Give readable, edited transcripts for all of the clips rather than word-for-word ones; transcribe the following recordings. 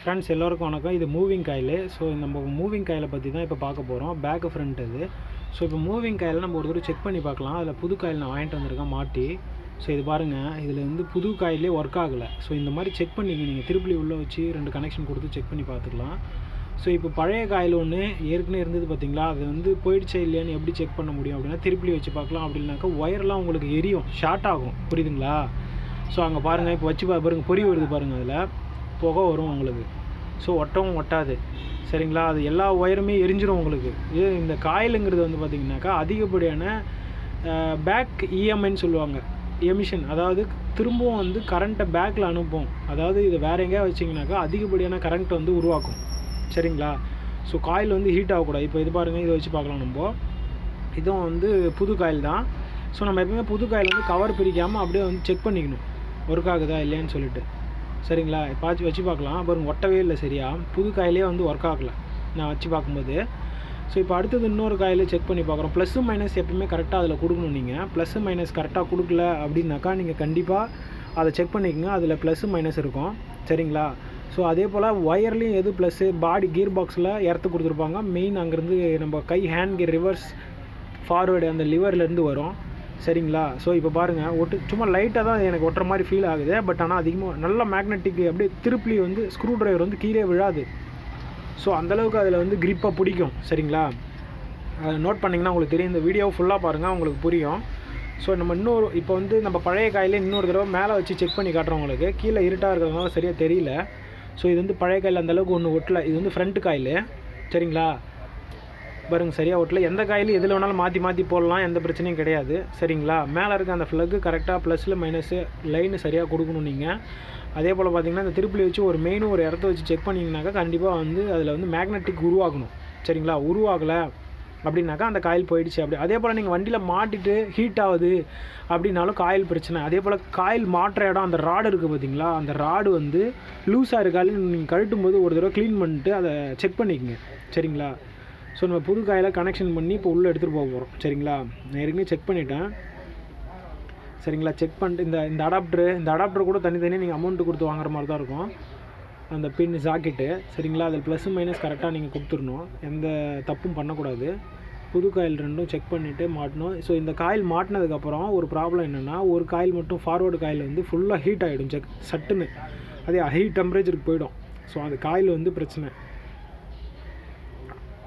Friends எல்லோருக்கும் வணக்கம். இது மூவிங் காயில். ஸோ நம்ம மூவிங் காயிலை பற்றி தான் இப்போ பார்க்க போகிறோம். பேக்கு ஃப்ரண்ட் இது. ஸோ இப்போ மூவிங் காயில் நம்ம ஒரு தடவை செக் பண்ணி பார்க்கலாம். அதில் புது காயில் நான் வாங்கிட்டு வந்திருக்கேன் மாட்டி. ஸோ இது பாருங்கள், இதில் வந்து புது காயிலே ஒர்க் ஆகலை. ஸோ இந்த மாதிரி செக் பண்ணிங்க, நீங்கள் திருப்பி உள்ளே வச்சு 2 கனெக்ஷன் கொடுத்து செக் பண்ணி பார்த்துக்கலாம். ஸோ இப்போ பழைய காயில் ஒன்று ஏற்கனவே இருந்தது பார்த்தீங்களா, அது வந்து போயிடுச்சே இல்லையான்னு எப்படி செக் பண்ண முடியும் அப்படின்னா திருப்பி வச்சு பார்க்கலாம். அப்படின்னாக்கா ஒயர்லாம் உங்களுக்கு எரியும், ஷார்ட் ஆகும், புரியுதுங்களா? ஸோ அங்கே பாருங்கள், இப்போ வச்சு பாருங்கள், பொறி வருது பாருங்கள், அதில் புகை வரும் உங்களுக்கு. ஸோ ஒட்டவும் ஒட்டாது, சரிங்களா? அது எல்லா ஒயருமே எரிஞ்சிடும் உங்களுக்கு. இது இந்த காயிலுங்கிறது வந்து பார்த்திங்கனாக்கா அதிகப்படியான பேக் இஎம்ஐன்னு சொல்லுவாங்க, எமிஷன். அதாவது திரும்பவும் வந்து கரண்ட்டை பேக்கில் அனுப்பும். அதாவது இது வேறு எங்கேயா வச்சிங்கனாக்கா அதிகப்படியான கரண்ட் வந்து உருவாக்கும், சரிங்களா? ஸோ காயில் வந்து ஹீட் ஆகக்கூடாது. இப்போ இது பாருங்கள், இதை வச்சு பார்க்கலாம். நம்ம இதுவும் வந்து புது காயில் தான். ஸோ நம்ம எப்பவுமே புது காயில் வந்து கவர் பிரிக்காமல் அப்படியே வந்து செக் பண்ணிக்கணும் ஒர்க் ஆகுதா இல்லையான்னு சொல்லிட்டு, சரிங்களா? இப்போ வச்சு பார்க்கலாம். அப்புறம் ஒட்டவே இல்லை, சரியா? புது காயிலே வந்து ஒர்க் ஆகலை நான் வச்சு பார்க்கும்போது. ஸோ இப்போ அடுத்தது இன்னொரு காயிலே செக் பண்ணி பார்க்குறோம். ப்ளஸ்ஸு மைனஸ் எப்பவுமே கரெக்டாக அதில் கொடுக்கணும். நீங்கள் ப்ளஸ்ஸு மைனஸ் கரெக்டாக கொடுக்கல அப்படின்னாக்கா நீங்கள் கண்டிப்பாக அதை செக் பண்ணிக்கோங்க, அதில் ப்ளஸ்ஸு மைனஸ் இருக்கும், சரிங்களா? ஸோ அதே போல் ஒயர்லேயும் எது ப்ளஸ்ஸு, பாடி கீர் பாக்ஸில் எர்த்து கொடுத்துருப்பாங்க. மெயின் அங்கேருந்து நம்ம கை ஹேண்ட் கீர் ரிவர்ஸ் ஃபார்வேர்டு அந்த லிவர்லேருந்து வரும், சரிங்களா? ஸோ இப்போ பாருங்கள், சும்மா லைட்டாக தான் எனக்கு ஒட்டுற மாதிரி ஃபீல் ஆகுது. பட் ஆனால் அதிகமாக நல்ல மேக்னெட்டிக் அப்படியே திருப்பி வந்து ஸ்க்ரூ ட்ரைவர் வந்து கீழே விழாது. ஸோ அந்தளவுக்கு அதில் வந்து கிரிப்பாக பிடிக்கும், சரிங்களா? அதை நோட் பண்ணிங்கன்னா உங்களுக்கு தெரியும். இந்த வீடியோ ஃபுல்லாக பாருங்கள், உங்களுக்கு புரியும். ஸோ நம்ம இப்போ வந்து நம்ம பழைய காயிலே இன்னொரு தடவை மேலே வச்சு செக் பண்ணி காட்டுறோம் உங்களுக்கு. கீழே இருட்டாக இருக்கிறதுனால சரியாக தெரியல. ஸோ இது வந்து பழைய காயில் அந்தளவுக்கு ஒன்று ஒட்டலை. இது வந்து ஃப்ரண்ட் காயில், சரிங்களா? பாருங்கள், சரியாக ஒட்டல. எந்த காயிலும் எதில் வேணாலும் மாற்றி போடலாம், எந்த பிரச்சனையும் கிடையாது, சரிங்களா? மேலே இருக்க அந்த ஃப்ளக்கு கரெக்டாக ப்ளஸில் மைனஸு லைனு சரியாக கொடுக்கணும் நீங்கள். அதே போல் பார்த்திங்கன்னா இந்த திருப்பி வச்சு ஒரு மெயினும் ஒரு இடத்த வச்சு செக் பண்ணிங்கனாக்கா கண்டிப்பாக வந்து அதில் வந்து மேக்னெட்டிக் உருவாகணும், சரிங்களா? உருவாகலை அப்படின்னாக்கா அந்த காயில் போயிடுச்சு. அதே போல் நீங்கள் வண்டியில் மாட்டிட்டு ஹீட் ஆகுது அப்படின்னாலும் காயில் பிரச்சனை. அதே போல் காயில் மாட்டுற இடம், அந்த ராடு இருக்குது பார்த்திங்களா, அந்த ராடு வந்து லூஸாக இருக்காது. நீங்கள் கழட்டும் போது ஒரு தடவை க்ளீன் பண்ணிட்டு அதை செக் பண்ணிக்கங்க, சரிங்களா? ஸோ நம்ம புது காயில் கனெக்ஷன் பண்ணி இப்போ உள்ளே எடுத்துகிட்டு போக போகிறோம், சரிங்களா? நான் ஏற்கனவே செக் பண்ணிட்டேன், சரிங்களா? செக் பண்ணிட்டு இந்த அடாப்டர் கூட தனித்தனியாக நீங்கள் அமௌண்ட்டு கொடுத்து வாங்குற மாதிரி தான் இருக்கும். அந்த பின் ஜாக்கெட்டு, சரிங்களா? அதில் ப்ளஸ்ஸு மைனஸ் கரெக்டாக நீங்கள் கொடுத்துடணும், எந்த தப்பும் பண்ணக்கூடாது. புது காயில் ரெண்டும் செக் பண்ணிவிட்டு மாட்டணும். ஸோ இந்த காயில் மாட்டினதுக்கப்புறம் ஒரு ப்ராப்ளம் என்னென்னா, ஒரு காயில் மட்டும் ஃபார்வேர்டு காயில் வந்து ஃபுல்லாக ஹீட் ஆகிடும் சட்டுன்னு, அதே ஹை டெம்பரேச்சருக்கு போயிடும். ஸோ அந்த காயில் வந்து பிரச்சனை.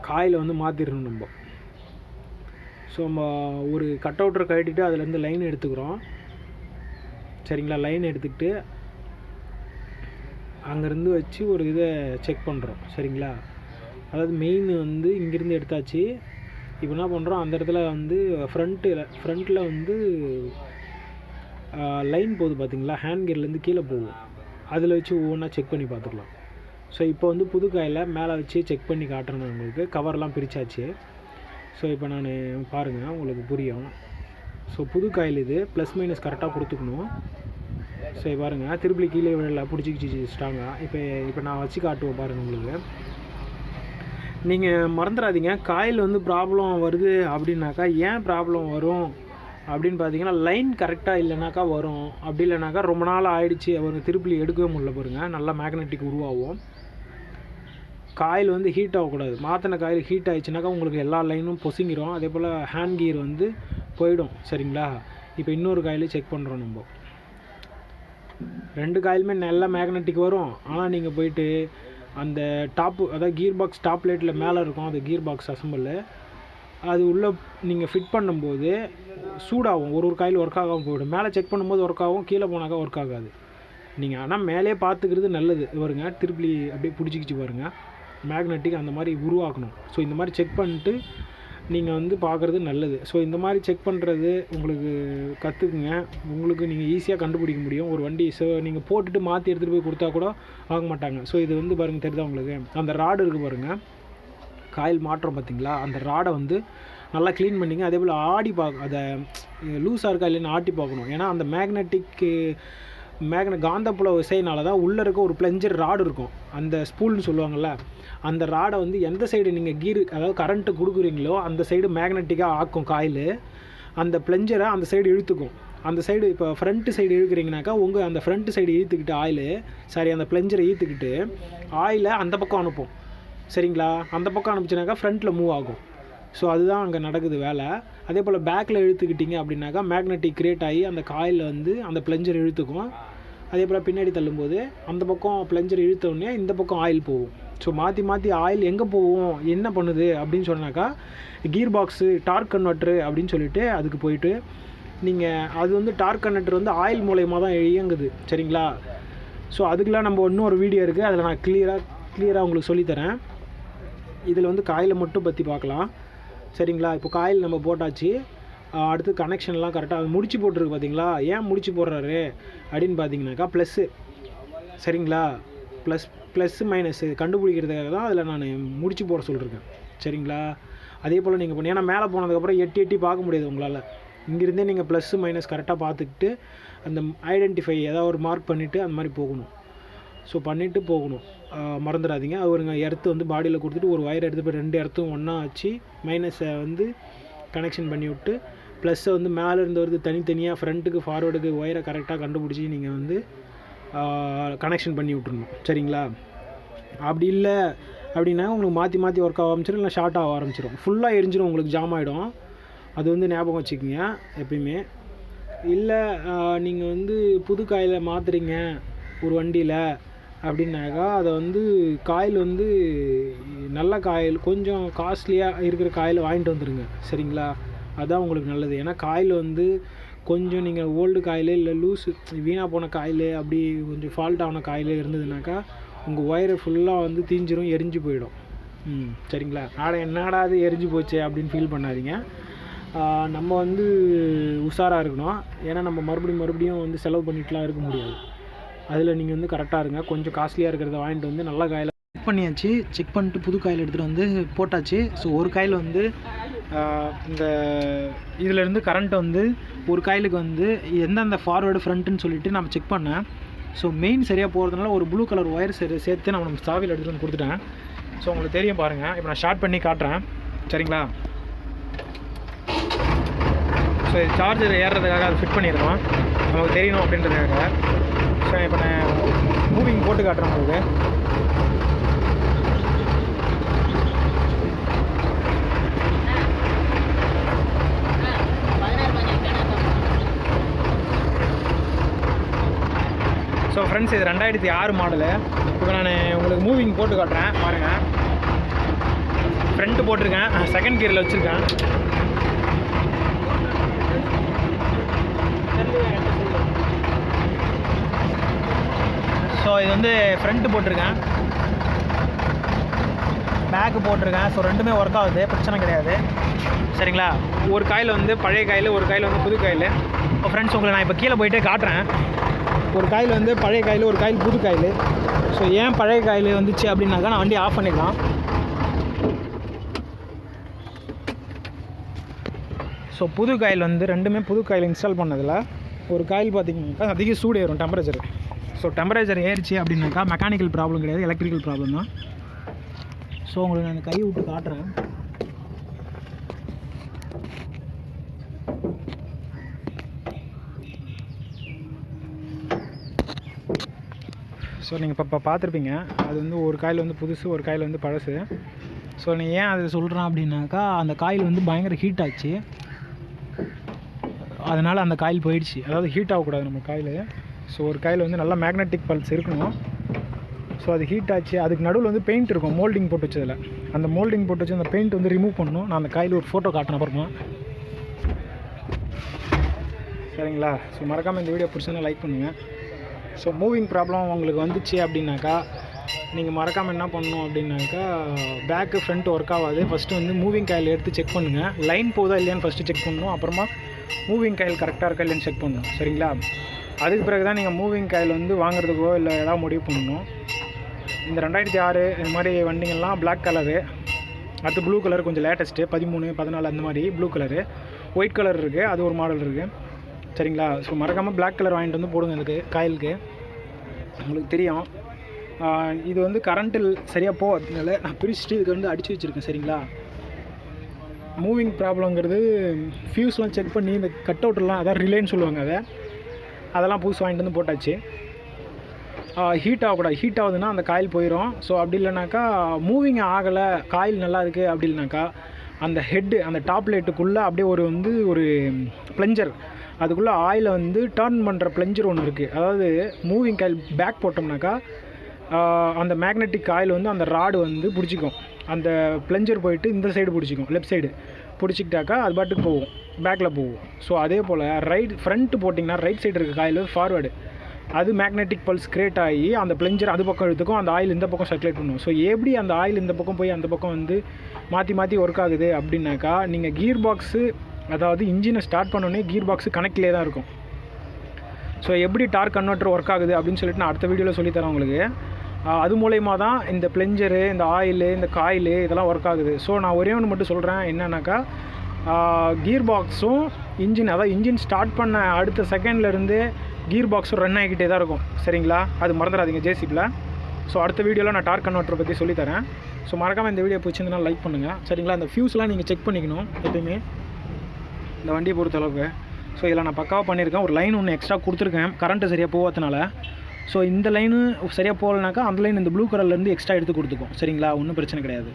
காயில் வந்து மாற்றிடணும் நம்ம. ஸோ நம்ம ஒரு கட் அவுட்டரை கட்டிட்டு அதுலேருந்து லைன் எடுத்துக்கிறோம், சரிங்களா? லைன் எடுத்துக்கிட்டு அங்கேருந்து வச்சு ஒரு இதை செக் பண்ணுறோம், சரிங்களா? அதாவது மெயின் வந்து இங்கேருந்து எடுத்தாச்சு. இப்போ என்ன பண்ணுறோம், அந்த இடத்துல வந்து ஃப்ரண்ட்டில் வந்து லைன் போகுது பார்த்திங்களா, ஹேண்ட் கியர்லேருந்து கீழே போகும். அதில் வச்சு ஒவ்வொன்றா செக் பண்ணி பார்த்துக்கலாம். ஸோ இப்போ வந்து புது காயில் மேலே வச்சு செக் பண்ணி காட்டுறேன் உங்களுக்கு. கவர்லாம் பிரித்தாச்சு. ஸோ இப்போ நான் பாருங்கள், உங்களுக்கு புரியும். ஸோ புது காயில் இது ப்ளஸ் மைனஸ் கரெக்டாக கொடுத்துக்கணும். ஸோ பாருங்கள், திருப்பி கீழே விழல, பிடிச்சிக்கிச்சு ஸ்ட்ராங்காக. இப்போ நான் வச்சு காட்டுவேன் பாருங்கள் உங்களுக்கு. நீங்கள் மறந்துடாதீங்க, காயில் வந்து ப்ராப்ளம் வருது அப்படின்னாக்கா ஏன் ப்ராப்ளம் வரும் அப்படின்னு பார்த்தீங்கன்னா, லைன் கரெக்டாக இல்லைனாக்கா வரும். அப்படி இல்லைனாக்கா ரொம்ப நாள் ஆகிடுச்சு, அவர் திருப்பி எடுக்கவே முடியல பாருங்கள், நல்லா மேக்னெட்டிக் உருவாகும். காயில் வந்து ஹீட் ஆகக்கூடாது. மாற்றின காயில் ஹீட் ஆகிடுச்சுனாக்கா உங்களுக்கு எல்லா லைனும் பொசுங்கிடும். அதே போல் ஹேண்ட் கியர் வந்து போயிடும், சரிங்களா? இப்போ இன்னொரு காயிலே செக் பண்ணுறோம் நம்ம. 2 காயிலுமே நல்லா மேக்னெட்டிக் வரும். ஆனால் நீங்கள் போயிட்டு அந்த டாப்பு, அதாவது கீர் பாக்ஸ் டாப் லைட்டில் மேலே இருக்கும், அது கீர் பாக்ஸ் அசம்பிள், அது உள்ளே நீங்கள் ஃபிட் பண்ணும்போது சூடாகும். ஒரு காயில் ஒர்க் ஆகாமல் போய்டும். மேலே செக் பண்ணும்போது ஒர்க் ஆகும், கீழே போனாக்கா ஒர்க் ஆகாது. நீங்கள் ஆனால் மேலே பார்த்துக்கிறது நல்லது. வருங்க, திருப்பி அப்படியே பிடிச்சிக்கிச்சு பாருங்கள், மேக்னெட்டிக் அந்த மாதிரி உருவாக்கணும். ஸோ இந்த மாதிரி செக் பண்ணிட்டு நீங்கள் வந்து பார்க்குறது நல்லது. ஸோ இந்த மாதிரி செக் பண்ணுறது உங்களுக்கு கற்றுக்குங்க. உங்களுக்கு நீங்கள் ஈஸியாக கண்டுபிடிக்க முடியும் ஒரு வண்டி. ஸோ நீங்கள் போட்டுட்டு மாற்றி எடுத்துகிட்டு போய் கொடுத்தா கூட வாங்க மாட்டாங்க. ஸோ இது வந்து பாருங்கள், தெரியுதா உங்களுக்கு, அந்த ராடு இருக்குது பாருங்கள், காயில் மாற்றம் பார்த்திங்களா, அந்த ராடை வந்து நல்லா க்ளீன் பண்ணிங்க. அதே போல் அதை லூஸாக இருக்கா இல்லைன்னு ஆட்டி பார்க்கணும். ஏன்னா அந்த காந்தப்புல விசையினால தான் உள்ளே இருக்க ஒரு பிளஞ்சர் ராடு இருக்கும், அந்த ஸ்பூல்னு சொல்லுவாங்கள்ல, அந்த ராடை வந்து எந்த சைடு நீங்கள் கீர், அதாவது கரண்ட்டு கொடுக்குறீங்களோ அந்த சைடு மேக்னெட்டிக்காக ஆக்கும் காயில். அந்த பிளஞ்சரை அந்த சைடு இழுத்துக்கும். அந்த சைடு இப்போ ஃப்ரண்ட்டு சைடு இழுக்கிறீங்கனாக்கா உங்கள் அந்த ஃப்ரண்ட்டு சைடு இழுத்துக்கிட்டு அந்த ப்ளஞ்சரை இழுத்துக்கிட்டு ஆயிலை அந்த பக்கம் அனுப்பும். சரிங்களா? அந்த பக்கம் அனுப்பிச்சுனாக்கா ஃப்ரண்ட்டில் மூவ் ஆகும். ஸோ அதுதான் அங்கே நடக்குது வேலை. அதே போல் பேக்கில் இழுத்துக்கிட்டிங்க அப்படின்னாக்கா மேக்னெட்டிக் கிரியேட் ஆகி அந்த காயில் வந்து அந்த ப்ளஞ்சர் இழுத்துக்கும். அதே போல் பின்னாடி தள்ளும்போது அந்த பக்கம் ப்ளஞ்சர் இழுத்தோடனே இந்த பக்கம் ஆயில் போகும். ஸோ மாற்றி ஆயில் எங்கே போகும், என்ன பண்ணுது அப்படின்னு சொன்னாக்கா கீர் பாக்ஸு, டார்க் கன்வெர்ட்ரு அப்படின்னு சொல்லிட்டு அதுக்கு போயிட்டு நீங்கள் அது வந்து டார்க் கன்வெர்ட்டர் வந்து ஆயில் மூலயமா தான் இயங்குது. சரிங்களா? ஸோ அதுக்கெலாம் நம்ம இன்னும் ஒரு வீடியோ இருக்குது, அதில் நான் கிளியராக உங்களுக்கு சொல்லித்தரேன். இதில் வந்து காயிலை மட்டும் பற்றி பார்க்கலாம். சரிங்களா? இப்போ காயில் நம்ம போட்டாச்சு. அடுத்து கனெக்ஷன்லாம் கரெக்டாக முடிச்சு போட்டிருக்கு பார்த்தீங்களா? ஏன் முடிச்சு போடுறாரு அப்படின்னு பார்த்தீங்கன்னாக்கா ப்ளஸ்ஸு. சரிங்களா? ப்ளஸ்ஸு மைனஸ்ஸு கண்டுபிடிக்கிறதுக்காக தான் அதில் நான் முடிச்சு போட சொல்லியிருக்கேன். சரிங்களா? அதே போல் நீங்கள் பண்ணி, ஏன்னா மேலே போனதுக்கப்புறம் எட்டி பார்க்க முடியாது உங்களால். இங்கேருந்தே நீங்கள் ப்ளஸ்ஸு மைனஸ் கரெக்டாக பார்த்துக்கிட்டு அந்த ஐடென்டிஃபை ஏதாவது ஒரு மார்க் பண்ணிவிட்டு அந்த மாதிரி போகணும். ஸோ பண்ணிவிட்டு போகணும், மறந்துடாதீங்க. அவருங்க எர்த்து வந்து பாடியில் கொடுத்துட்டு ஒரு ஒயர் எடுத்து போய் 2 எர்த்தும் ஒன்றா வச்சு மைனஸை வந்து கனெக்ஷன் பண்ணி விட்டு ப்ளஸ்ஸை வந்து மேலே இருந்து வருது தனித்தனியாக ஃப்ரண்ட்டுக்கு ஃபார்வேர்டுக்கு ஒயரை கரெக்டாக கண்டுபிடிச்சி நீங்கள் வந்து கனெக்ஷன் பண்ணி விட்ருணும். சரிங்களா? அப்படி இல்லை அப்படின்னா உங்களுக்கு மாற்றி ஒர்க் ஆக ஆரம்பிச்சிடும், இல்லை ஷார்ட் ஆக ஆரம்பிச்சிடும், ஃபுல்லாக எரிஞ்சிடும், உங்களுக்கு ஜாம் ஆகிடும். அது வந்து ஞாபகம் வச்சுக்கோங்க எப்பயுமே. இல்லை நீங்கள் வந்து புது காயிலை மாற்றுறீங்க ஒரு வண்டியில் அப்படின்னாக்கா அதை வந்து காயில் வந்து நல்ல காயில், கொஞ்சம் காஸ்ட்லியாக இருக்கிற காயில் வாங்கிட்டு வந்துடுங்க. சரிங்களா? அதுதான் உங்களுக்கு நல்லது. ஏன்னா காயில் வந்து கொஞ்சம் நீங்கள் ஓல்டு காயில் இல்லை லூஸு வீணாக போன காயில் அப்படி கொஞ்சம் ஃபால்ட் ஆன காயில் இருந்ததுனாக்கா உங்கள் ஒயரை ஃபுல்லாக வந்து தீஞ்சிரும், எரிஞ்சு போயிடும். சரிங்களா? என்னடா அது எரிஞ்சு போச்சு அப்படின்னு ஃபீல் பண்ணாதீங்க. நம்ம வந்து உஷாராக இருக்கணும். ஏன்னா நம்ம மறுபடியும் வந்து செலவு பண்ணிட்டுலாம் இருக்க முடியாது. அதில் நீங்கள் வந்து கரெக்டாக இருங்க. கொஞ்சம் காஸ்ட்லியாக இருக்கிறத வாங்கிட்டு வந்து நல்ல காயில் செக் பண்ணியாச்சு. செக் பண்ணிட்டு புது காயில் எடுத்துகிட்டு வந்து போட்டாச்சு. ஸோ ஒரு காயில் வந்து இந்த இதிலேருந்து கரண்ட் வந்து ஒரு காயிலுக்கு வந்து எந்தெந்த ஃபார்வேர்டு ஃப்ரண்ட்டுன்னு சொல்லிவிட்டு நம்ம செக் பண்ணேன். ஸோ மெயின் சரியாக போகிறதுனால ஒரு ப்ளூ கலர் ஒயர் சேர்த்து நம்ம சாவியில் எடுத்துகிட்டு வந்து கொடுத்துட்டேன். ஸோ உங்களுக்கு தெரியும் பாருங்கள். இப்போ நான் ஷார்ட் பண்ணி காட்டுறேன். சரிங்களா? ஸோ சார்ஜர் ஏறுறதுக்காக அது ஃபிட் பண்ணியிருக்கோம், நமக்கு தெரியணும் அப்படின்றதுக்காக. ஸோ இப்போ நான் மூவிங் போட்டு காட்டுறேன் உங்களுக்கு. ஸோ ஃப்ரெண்ட்ஸ், இது 2006 மாடலு. இப்போ நான் உங்களுக்கு மூவிங் போட்டு காட்டுறேன் பாருங்கள். ஃப்ரண்ட்டு போட்டிருக்கேன், செகண்ட் கியரில் வச்சுருக்கேன். ஸோ இது வந்து ஃப்ரண்ட்டு போட்டிருக்கேன், பேக்கு போட்டிருக்கேன். ஸோ ரெண்டுமே ஒர்க் ஆகுது, பிரச்சனை கிடையாது. சரிங்களா? ஒரு காயில் வந்து பழைய காயில், ஒரு காயில் வந்து புது காயில். இப்போ ஃப்ரெண்ட்ஸ் உங்களை நான் இப்போ கீழே போயிட்டே காட்டுறேன். ஒரு காயில் வந்து பழைய காயில், ஒரு காயில் புது காயில். ஸோ ஏன் பழைய காயில் வந்துச்சு அப்படின்னாக்கா நான் வண்டி ஆஃப் பண்ணிடலாம். ஸோ புது காயில் வந்து ரெண்டுமே புது காயில் இன்ஸ்டால் பண்ணதில் ஒரு காயில் பார்த்திங்கனாக்கா அதிக சூடு ஏறும், டெம்பரேச்சர். ஸோ டெம்பரேச்சர் ஏறிச்சு அப்படின்னாக்கா மெக்கானிக்கல் ப்ராப்ளம் கிடையாது, எலக்ட்ரிக்கல் ப்ராப்ளம் தான். ஸோ உங்களுக்கு நான் கை விட்டு காட்டுறேன். ஸோ நீங்கள் இப்போ பார்த்துருப்பீங்க, அது வந்து ஒரு காயில் வந்து புதுசு, ஒரு காயில் வந்து பழசு. ஸோ நீ ஏன் அதை சொல்கிறேன் அப்படின்னாக்கா அந்த காயில் வந்து பயங்கர ஹீட் ஆச்சு, அதனால் அந்த காயில் போயிடுச்சு. அதாவது ஹீட் ஆகக்கூடாது நம்ம காயில். ஸோ ஒரு காயில் வந்து நல்லா மேக்னெட்டிக் பல்ஸ் இருக்கணும். ஸோ அது ஹீட் ஆச்சு. அதுக்கு நடுவில் வந்து பெயிண்ட் இருக்கும், மோல்டிங் போட்டு வச்சதில். அந்த மோல்டிங் போட்டு வச்சு அந்த பெயிண்ட் வந்து ரிமூவ் பண்ணணும். நான் அந்த காயில் ஒரு ஃபோட்டோ காட்டின அப்புறமா. சரிங்களா? ஸோ மறக்காமல் இந்த வீடியோ பிடிச்சா லைக் பண்ணுங்கள். ஸோ மூவிங் ப்ராப்ளம் உங்களுக்கு வந்துச்சு அப்படின்னாக்கா நீங்கள் மறக்காமல் என்ன பண்ணணும் அப்படின்னாக்கா பேக்கு ஃப்ரண்ட் ஒர்க் ஆகாது. ஃபஸ்ட்டு வந்து மூவிங் காயில் எடுத்து செக் பண்ணுங்கள். லைன் போதா இல்லையான்னு ஃபஸ்ட்டு செக் பண்ணணும். அப்புறமா மூவிங் காயில் கரெக்டாக இருக்கா இல்லைன்னு செக் பண்ணணும். சரிங்களா? அதுக்கு பிறகு தான் நீங்கள் மூவிங் காயில் வந்து வாங்குறதுக்கோ இல்லை ஏதாவது முடிவு பண்ணணும். இந்த 2006 இந்த மாதிரி வண்டிங்கள்லாம் பிளாக் கலரு, அடுத்து ப்ளூ கலர் கொஞ்சம் லேட்டஸ்ட்டு 13, 14 அந்த மாதிரி ப்ளூ கலரு. ஒயிட் கலர் இருக்குது, அது ஒரு மாடல் இருக்குது. சரிங்களா? ஸோ மறக்காமல் பிளாக் கலர் வாங்கிட்டு வந்து போடுங்க இதுக்கு காயிலுக்கு. உங்களுக்கு தெரியும் இது வந்து கரண்ட்டில் சரியாக போகிறதுனால நான் பிரிச்சுட்டு இதுக்கு வந்து அடித்து வச்சுருக்கேன். சரிங்களா? மூவிங் ப்ராப்ளங்கிறது ஃபியூஸ்லாம் செக் பண்ணி இந்த கட் அவுட்லாம் அதான் ரிலேன்னு சொல்லுவாங்க அதெல்லாம் புதுசு வாங்கிட்டு வந்து போட்டாச்சு. ஹீட் ஆகக்கூடாது. ஹீட் ஆகுதுன்னா அந்த காயில் போயிடும். ஸோ அப்படி இல்லைனாக்கா மூவிங் ஆகலை, காயில் நல்லா இருக்குது அப்படி இல்லைனாக்கா அந்த ஹெட்டு அந்த டாப் லைட்டுக்குள்ளே அப்படியே ஒரு ப்ளஞ்சர் அதுக்குள்ளே ஆயிலை டர்ன் பண்ணுற ப்ளஞ்சர் ஒன்று இருக்குது. அதாவது மூவிங் காயில் பேக் போட்டோம்னாக்கா அந்த மேக்னெட்டிக் காயில் அந்த ராடு பிடிச்சிக்கும். அந்த ப்ளஞ்சர் போயிட்டு இந்த சைடு பிடிச்சிக்கும், லெஃப்ட் சைடு பிடிச்சிக்கிட்டாக்கா அது பாட்டுக்கு போகும், பேக்கில் போகும். ஸோ அதே போல் ஃப்ரண்ட்டு போட்டிங்கன்னா ரைட் சைடு இருக்க காயில் ஃபார்வேர்டு அது மேக்னெட்டிக் பல்ஸ் கிரியேட் ஆகி அந்த ப்ளஞ்சர் அது பக்கம் எடுத்துக்கும், அந்த ஆயில் இந்த பக்கம் சர்க்குலேட் பண்ணும். ஸோ எப்படி அந்த ஆயில் இந்த பக்கம் போய் அந்த பக்கம் மாற்றி ஒர்க் ஆகுது அப்படின்னாக்கா நீங்கள் கீர் பாக்ஸு அதாவது இன்ஜினை ஸ்டார்ட் பண்ணோன்னே கீர் பாக்ஸு கனெக்ட்லேயே தான் இருக்கும். ஸோ எப்படி டார்க் கன்வெர்ட்டர் ஒர்க் ஆகுது அப்படின்னு சொல்லிட்டு நான் அடுத்த வீடியோவில் சொல்லித்தரேன் உங்களுக்கு. அது மூலயமா தான் இந்த ப்ளெஞ்சரு, இந்த ஆயிலு, இந்த காயிலு இதெல்லாம் ஒர்க் ஆகுது. ஸோ நான் ஒரே ஒன்று மட்டும் சொல்கிறேன் என்னன்னாக்கா கீர் பாக்ஸும் இன்ஜின் ஸ்டார்ட் பண்ண அடுத்த செகண்ட்லேருந்து கீர் பாக்ஸும் ரன் ஆகிக்கிட்டே தான் இருக்கும். சரிங்களா, அது மறந்துடாதீங்க ஜேசிபியில். ஸோ அடுத்த வீடியோவில் நான் டார்க் கன்வெர்ட்டரை பற்றி சொல்லித்தரேன். ஸோ மறக்காமல் இந்த வீடியோ பிடிச்சிருந்தா லைக் பண்ணுங்கள். சரிங்களா, இந்த ஃபியூஸ்லாம் நீங்கள் செக் பண்ணிக்கணும் எப்பயுமே இந்த வண்டியை பொறுத்தளவுக்கு. ஸோ இதில் நான் பக்காவாக பண்ணியிருக்கேன். ஒரு லைன் ஒன்று எக்ஸ்ட்ரா கொடுத்துருக்கேன் கரண்ட்டு சரியாக போகாதனால. ஸோ இந்த லைனு சரியாக போகலனாக்கா அந்த லைன் இந்த ப்ளூ கலர்லேருந்து எக்ஸ்ட்ரா எடுத்து கொடுத்துக்கும். சரிங்களா, ஒன்றும் பிரச்சனை கிடையாது.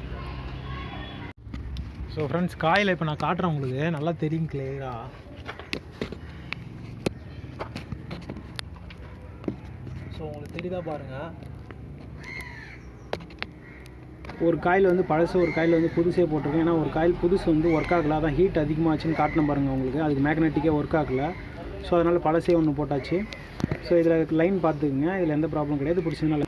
ஸோ ஃப்ரெண்ட்ஸ், காயில் இப்போ நான் காட்டுறேன் உங்களுக்கு, நல்லா தெரியும் கிளியராக. ஸோ உங்களுக்கு தெரியுதா பாருங்கள், ஒரு காயில் பழசு, ஒரு காயில் புதுசே போட்டிருக்கேன். ஏன்னா ஒரு காயில் புதுசு ஒர்க் ஆகலை, அதான் ஹீட் அதிகமாகச்சுன்னு காட்டின பாருங்கள் உங்களுக்கு. அதுக்கு மேக்னெட்டிக்கே ஒர்க் ஆகலை. ஸோ அதனால் பழசே ஒன்று போட்டாச்சு. ஸோ இதில் லைன் பார்த்துக்குங்க, இதில் எந்த ப்ராப்ளம் கிடையாது. பிடிச்சதுனால